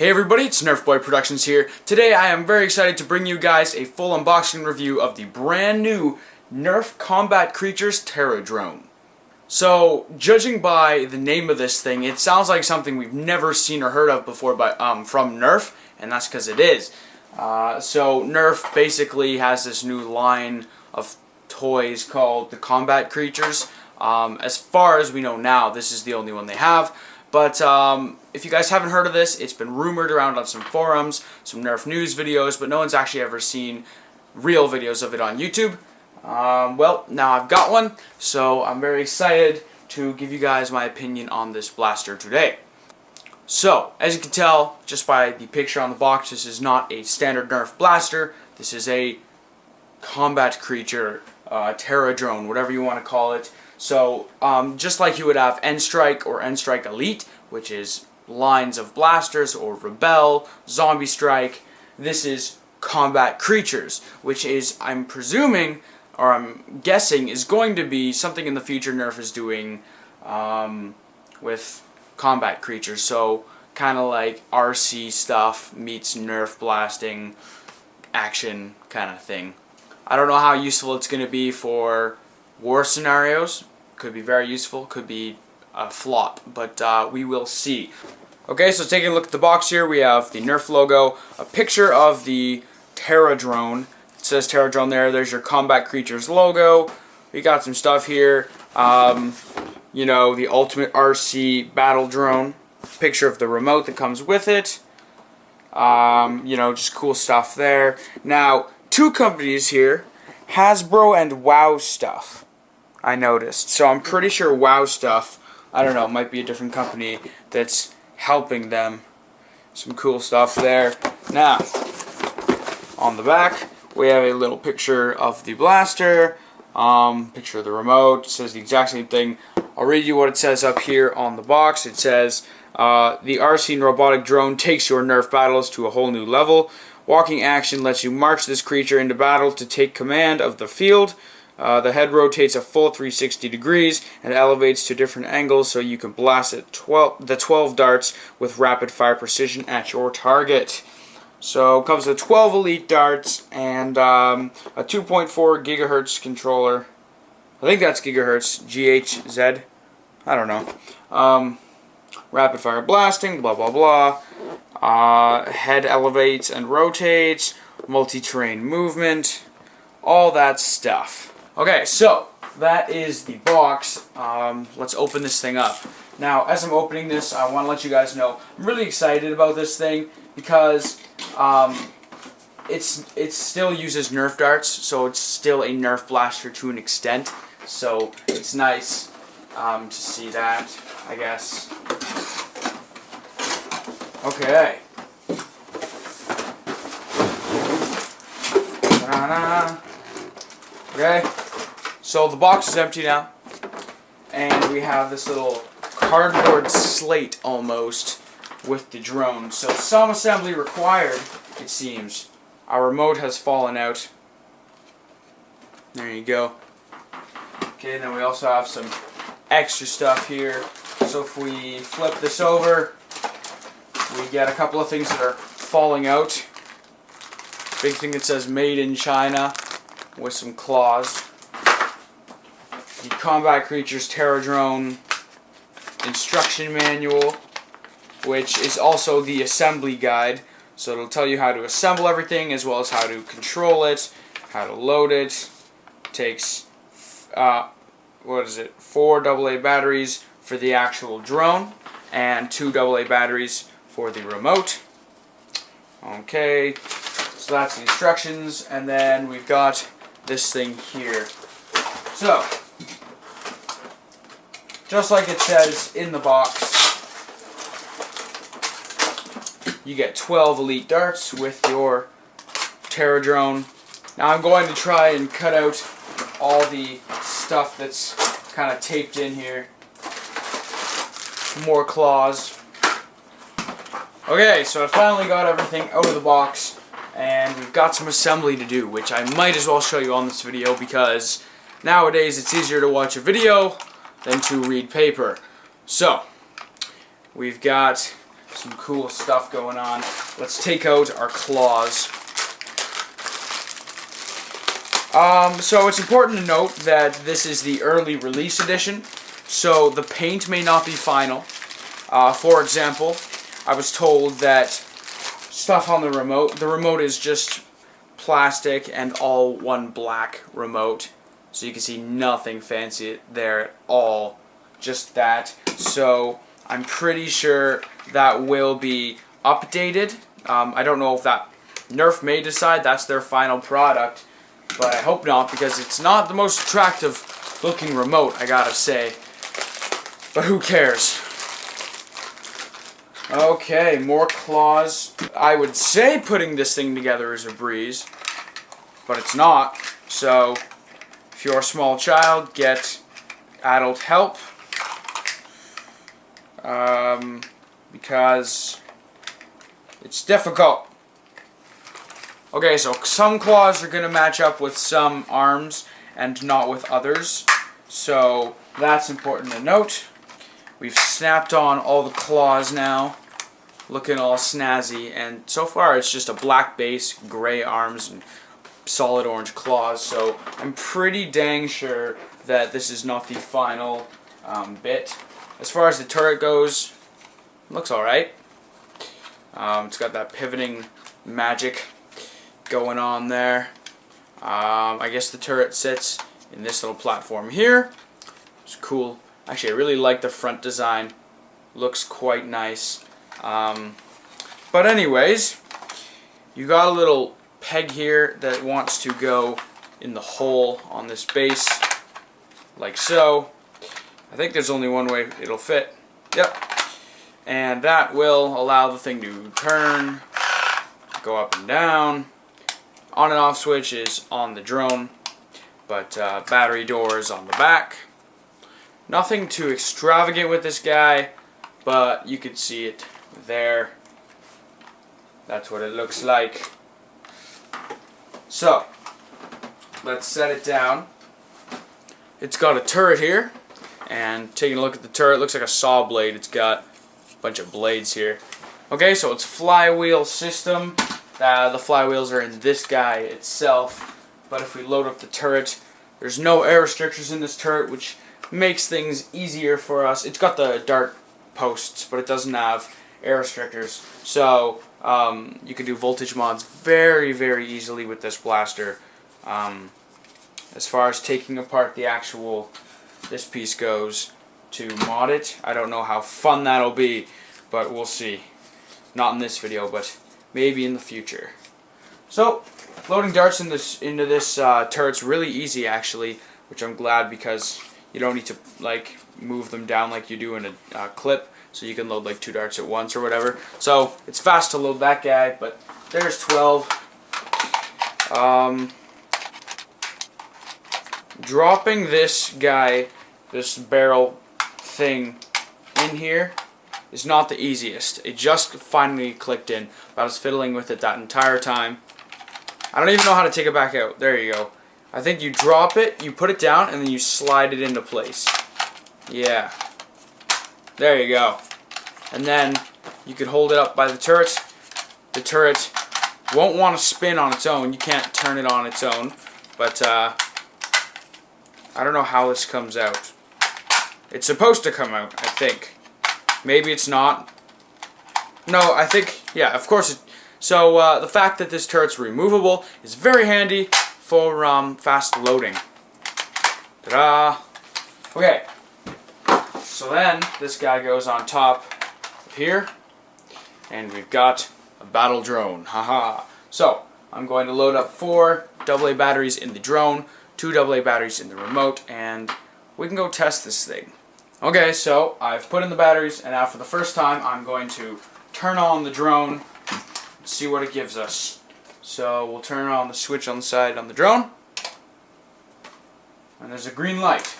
Hey everybody, it's NERF Boy Productions here. Today I am very excited to bring you guys a full unboxing review of the brand new NERF Combat Creatures Terradrone. So, judging by the name of this thing, it sounds like something we've never seen or heard of before from NERF, and that's because it is. So NERF basically has this new line of toys called the Combat Creatures. As far as we know now, this is the only one they have. But if you guys haven't heard of this, it's been rumored around on some forums, some NERF news videos, but no one's actually ever seen real videos of it on YouTube. Well, now I've got one, so I'm very excited to give you guys my opinion on this blaster today. So, as you can tell, just by the picture on the box, this is not a standard NERF blaster. This is a combat creature, Terradrone, whatever you want to call it. So, just like you would have N-Strike or N-Strike Elite, which is lines of blasters, or Rebel, Zombie Strike, this is Combat Creatures, which is, I'm presuming, or I'm guessing, is going to be something in the future NERF is doing with Combat Creatures. So, kind of like RC stuff meets NERF blasting action kind of thing. I don't know how useful it's going to be for war scenarios. Could be very useful, could be a flop, but we will see. Okay, so taking a look at the box here, we have the NERF logo, a picture of the Terradrone. It says Terradrone there. There's your Combat Creatures logo. We got some stuff here. You know, the ultimate RC battle drone. Picture of the remote that comes with it. You know, just cool stuff there. Now, two companies here, Hasbro and WoW Stuff, I noticed. So I'm pretty sure WoW Stuff, I don't know, might be a different company that's helping them. Some cool stuff there. Now, on the back, we have a little picture of the blaster, picture of the remote. It says the exact same thing. I'll read you what it says up here on the box. It says, the RC robotic drone takes your NERF battles to a whole new level. Walking action lets you march this creature into battle to take command of the field. The head rotates a full 360 degrees and elevates to different angles so you can blast the 12 darts with rapid fire precision at your target. So it comes with 12 elite darts and a 2.4 gigahertz controller. I think that's gigahertz, GHZ. I don't know. Rapid fire blasting, blah blah blah. Head elevates and rotates, multi-terrain movement, all that stuff. Okay, so that is the box. Let's open this thing up. Now, as I'm opening this, I want to let you guys know I'm really excited about this thing because it still uses NERF darts, so it's still a NERF blaster to an extent. So it's nice to see that, I guess. Okay. Okay. So the box is empty now, and we have this little cardboard slate almost with the drone. So some assembly required, it seems. Our remote has fallen out. There you go. Okay, then we also have some extra stuff here. So if we flip this over, we get a couple of things that are falling out. Big thing that says Made in China with some claws. The Combat Creatures Terradrone instruction manual, which is also the assembly guide. So it'll tell you how to assemble everything as well as how to control it, how to load it. It takes, 4 AA batteries for the actual drone and 2 AA batteries for the remote. Okay, so that's the instructions, and then we've got this thing here. So, just like it says in the box, you get 12 elite darts with your Terradrone. Now I'm going to try and cut out all the stuff that's kind of taped in here. More claws. Okay, so I finally got everything out of the box, and we've got some assembly to do, which I might as well show you on this video because nowadays it's easier to watch a video than to read paper. So, we've got Some cool stuff going on. Let's take out our claws. So it's important to note that this is the early release edition, so the paint may not be final. For example, I was told that stuff on the remote is just plastic and all one black remote, so you can see nothing fancy there at all, just that. So I'm pretty sure that will be updated. I don't know if that NERF may decide that's their final product, but I hope not, because it's not the most attractive looking remote, I gotta say. But who cares? Okay, more claws. I would say putting this thing together is a breeze, but it's not. So, if you're a small child, get adult help. Because it's difficult. Okay, so some claws are going to match up with some arms and not with others. So that's important to note. We've snapped on all the claws now, looking all snazzy, and so far it's just a black base, gray arms, and solid orange claws. So I'm pretty dang sure that this is not the final bit. As far as the turret goes, it looks alright. It's got that pivoting magic going on there. I guess the turret sits in this little platform here. It's cool. Actually, I really like the front design. Looks quite nice. But anyways, you got a little peg here that wants to go in the hole on this base, like so. I think there's only one way it'll fit. Yep. And that will allow the thing to turn, go up and down. On and off switch is on the drone, but battery doors on the back. Nothing too extravagant with this guy, but you could see it there. That's what it looks like. So, let's set it down. It's got a turret here, and taking a look at the turret, it looks like a saw blade. It's got a bunch of blades here. Okay, so it's flywheel system. The flywheels are in this guy itself, but if we load up the turret, there's no air restrictors in this turret, which makes things easier for us. It's got the dart posts, but it doesn't have air restrictors, so you can do voltage mods very, very easily with this blaster. As far as taking apart this piece goes, to mod it, I don't know how fun that'll be, but we'll see. Not in this video, but maybe in the future. So, loading darts into this turret's really easy, actually, which I'm glad, because you don't need to like move them down like you do in a clip, so you can load like 2 darts at once or whatever. So it's fast to load that guy, but there's 12. Dropping this guy, this barrel thing in here is not the easiest. It just finally clicked in. I was fiddling with it that entire time. I don't even know how to take it back out. There you go. I think you drop it, you put it down, and then you slide it into place. Yeah. There you go. And then you could hold it up by the turret. The turret won't want to spin on its own. You can't turn it on its own. But I don't know how this comes out. It's supposed to come out, I think. Maybe it's not. No, I think, yeah, of course it. So the fact that this turret's removable is very handy for fast loading. Ta-da! Okay, so then this guy goes on top of here, and we've got a battle drone. Haha. So I'm going to load up 4 AA batteries in the drone, 2 AA batteries in the remote, and we can go test this thing. Okay, so I've put in the batteries, and now for the first time I'm going to turn on the drone and see what it gives us. So we'll turn on the switch on the side on the drone, and there's a green light.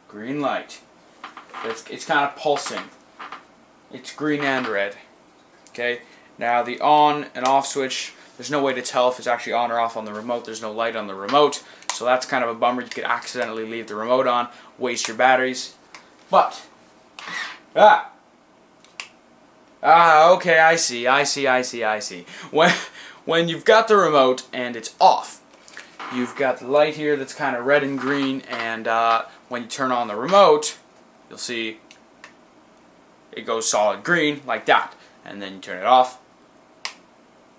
Green light. It's kind of pulsing. It's green and red. Okay, now the on and off switch, there's no way to tell if it's actually on or off on the remote. There's no light on the remote, so that's kind of a bummer. You could accidentally leave the remote on, waste your batteries. But Ah, okay, I see. When you've got the remote and it's off, you've got the light here that's kind of red and green, and when you turn on the remote, you'll see it goes solid green like that. And then you turn it off,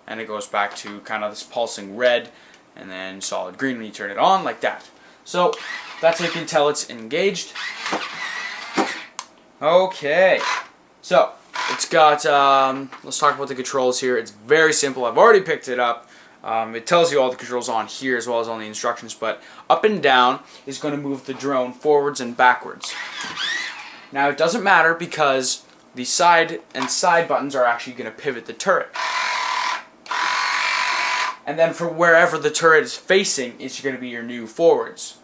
and it goes back to kind of this pulsing red, and then solid green when you turn it on like that. So that's how you can tell it's engaged. Okay, so it's got, let's talk about the controls here. It's very simple. I've already picked it up. It tells you all the controls on here as well as on the instructions, but up and down is going to move the drone forwards and backwards. Now it doesn't matter because the side and side buttons are actually going to pivot the turret. And then for wherever the turret is facing, it's going to be your new forwards.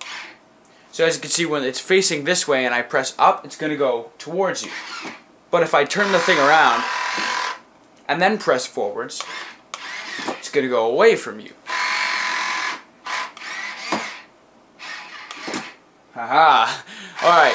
So as you can see, when it's facing this way and I press up, it's going to go towards you. But if I turn the thing around and then press forwards, it's going to go away from you. Haha. Alright.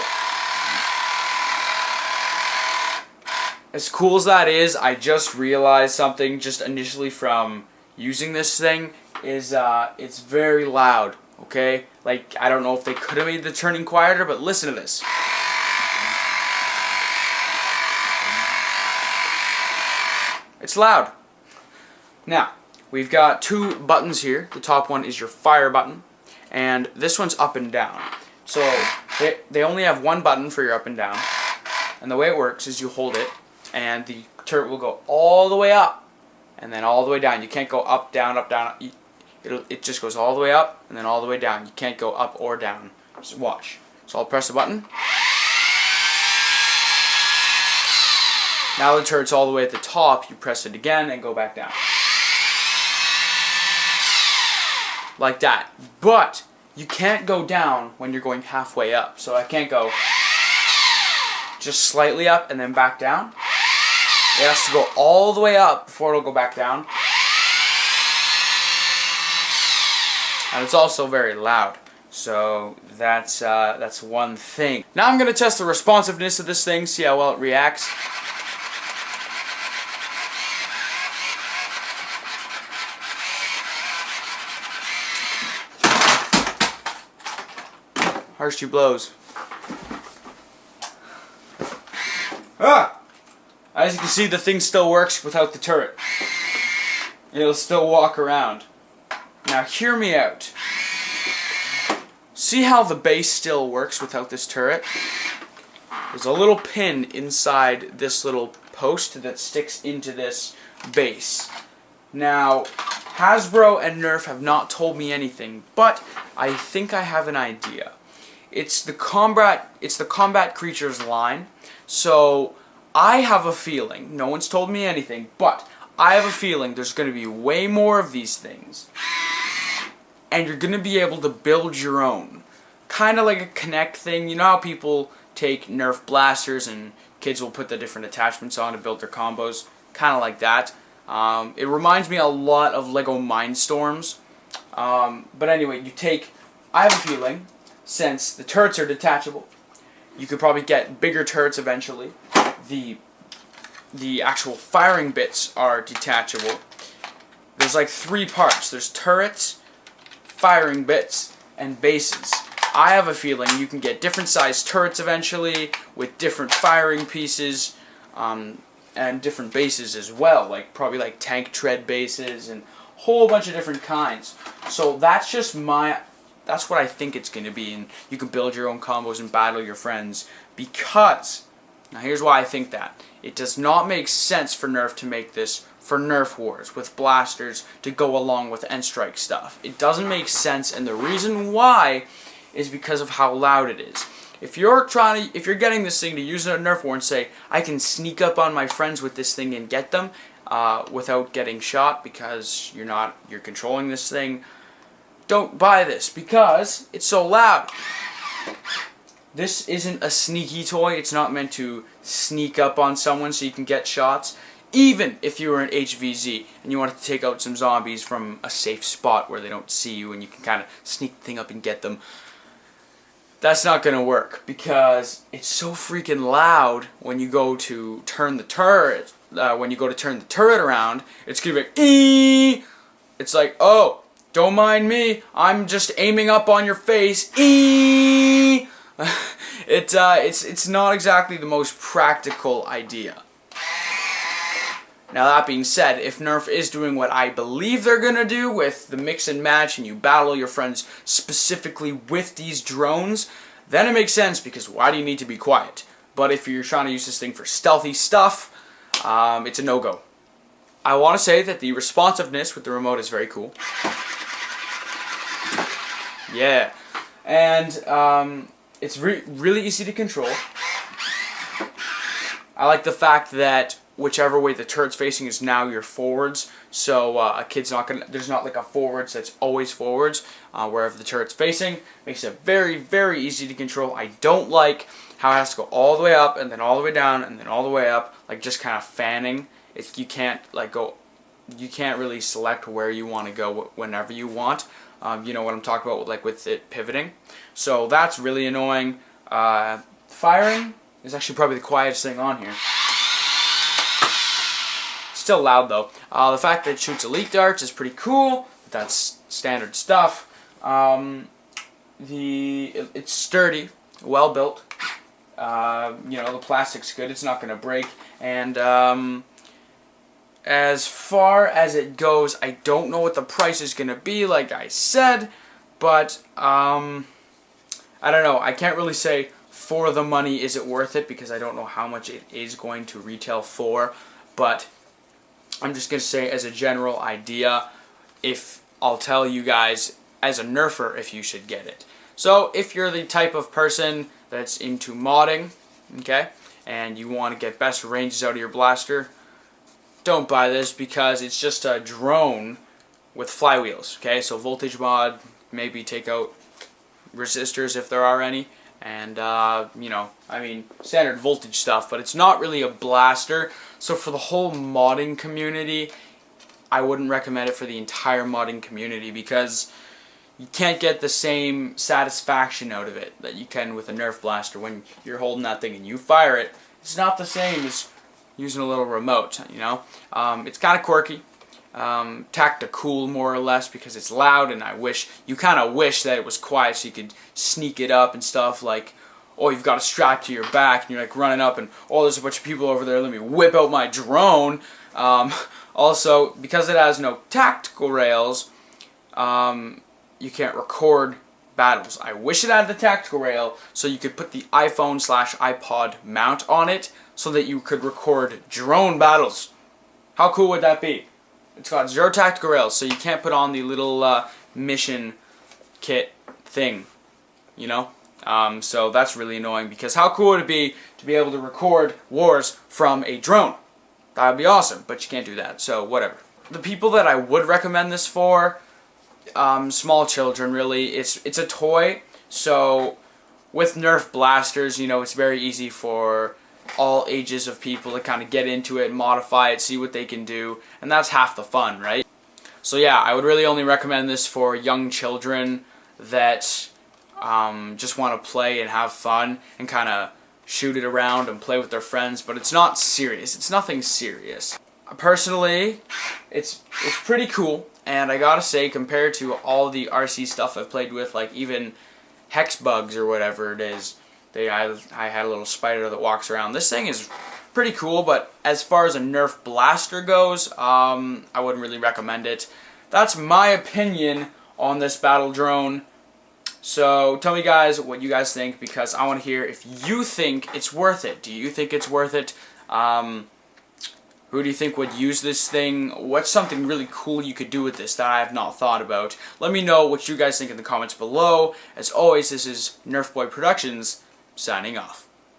As cool as that is, I just realized something just initially from using this thing is it's very loud. Okay? Like, I don't know if they could have made the turning quieter, but listen to this. It's loud. Now, we've got two buttons here. The top one is your fire button, and this one's up and down. So, they only have one button for your up and down, and the way it works is you hold it, and the turret will go all the way up, and then all the way down. You can't go up, down, up, down. It just goes all the way up and then all the way down. You can't go up or down. Just watch. So I'll press the button. Now the turret's all the way at the top. You press it again and go back down. Like that. But you can't go down when you're going halfway up. So I can't go just slightly up and then back down. It has to go all the way up before it'll go back down. And it's also very loud. So that's one thing. Now I'm going to test the responsiveness of this thing, see how well it reacts. Harsh 2 blows. As you can see, the thing still works without the turret. It'll still walk around. Now hear me out. See how the base still works without this turret? There's a little pin inside this little post that sticks into this base. Now, Hasbro and NERF have not told me anything, but I think I have an idea. It's the Combat Creatures line, so I have a feeling, no one's told me anything, but I have a feeling there's going to be way more of these things. And you're going to be able to build your own. Kind of like a Connect thing. You know how people take Nerf blasters and kids will put the different attachments on to build their combos? Kind of like that. It reminds me a lot of Lego Mindstorms. But anyway, I have a feeling, since the turrets are detachable, you could probably get bigger turrets eventually. The actual firing bits are detachable. There's like 3 parts. There's turrets, firing bits, and bases. I have a feeling you can get different sized turrets eventually with different firing pieces and different bases as well, like probably like tank tread bases and a whole bunch of different kinds. So that's what I think it's going to be, and you can build your own combos and battle your friends because, now here's why I think that. It does not make sense for NERF to make this for Nerf Wars with blasters to go along with N-Strike stuff. It doesn't make sense, and the reason why is because of how loud it is. If you're getting this thing to use it at Nerf War and say, I can sneak up on my friends with this thing and get them without getting shot because you're controlling this thing, don't buy this because it's so loud. This isn't a sneaky toy. It's not meant to sneak up on someone so you can get shots. Even if you were an HVZ and you wanted to take out some zombies from a safe spot where they don't see you and you can kind of sneak the thing up and get them, that's not going to work because it's so freaking loud when you go to turn the turret when you go to turn the turret around, it's gonna be like, ee! It's like, oh, don't mind me, I'm just aiming up on your face, ee! It's not exactly the most practical idea. Now that being said, if NERF is doing what I believe they're gonna do with the mix and match and you battle your friends specifically with these drones, then it makes sense, because why do you need to be quiet? But if you're trying to use this thing for stealthy stuff, it's a no-go. I want to say that the responsiveness with the remote is very cool. Yeah. And it's really easy to control. I like the fact that whichever way the turret's facing is now your forwards, so a kid's not gonna, there's not like a forwards that's always forwards, wherever the turret's facing. Makes it very easy to control. I don't like how it has to go all the way up and then all the way down and then all the way up, like just kind of fanning. You can't like go, you can't really select where you want to go whenever you want. You know what I'm talking about, like with it pivoting. So that's really annoying. Firing is actually probably the quietest thing on here. Still loud though. The fact that it shoots elite darts is pretty cool. That's standard stuff. It's sturdy, well built. You know, the plastic's good. It's not going to break. And as far as it goes, I don't know what the price is going to be, like I said, but I don't know. I can't really say for the money is it worth it, because I don't know how much it is going to retail for, but I'm just going to say as a general idea, if I'll tell you guys as a nerfer if you should get it. So if you're the type of person that's into modding, okay, and you want to get best ranges out of your blaster, don't buy this, because it's just a drone with flywheels, okay? So voltage mod, maybe take out resistors if there are any, and you know, I mean, standard voltage stuff, but it's not really a blaster. So for the whole modding community, I wouldn't recommend it for the entire modding community, because you can't get the same satisfaction out of it that you can with a Nerf blaster. When you're holding that thing and you fire it, it's not the same as using a little remote, you know. It's kind of quirky, tactical more or less, because it's loud, and you kind of wish that it was quiet so you could sneak it up and stuff, like, oh, you've got a strap to your back and you're like running up and, oh, there's a bunch of people over there, let me whip out my drone. Also, because it has no tactical rails, you can't record battles. I wish it had the tactical rail so you could put the iPhone/iPod mount on it so that you could record drone battles. How cool would that be? It's got 0 tactical rails, so you can't put on the little mission kit thing, you know? So that's really annoying, because how cool would it be to be able to record wars from a drone? That would be awesome, but you can't do that, so whatever. The people that I would recommend this for, small children really. It's a toy, so with Nerf blasters, you know, it's very easy for all ages of people to kind of get into it, modify it, see what they can do, and that's half the fun, right? So yeah, I would really only recommend this for young children that just want to play and have fun and kind of shoot it around and play with their friends, but it's not serious. It's nothing serious. Personally, it's pretty cool, and I gotta say, compared to all the RC stuff I've played with, like even Hex Bugs or whatever it is, I had a little spider that walks around. This thing is pretty cool, but as far as a Nerf blaster goes, I wouldn't really recommend it. That's my opinion on this battle drone. So tell me guys what you guys think, because I want to hear if you think it's worth it. Do you think it's worth it? Who do you think would use this thing? What's something really cool you could do with this that I have not thought about? Let me know what you guys think in the comments below. As always, this is NerfBoy Productions, signing off.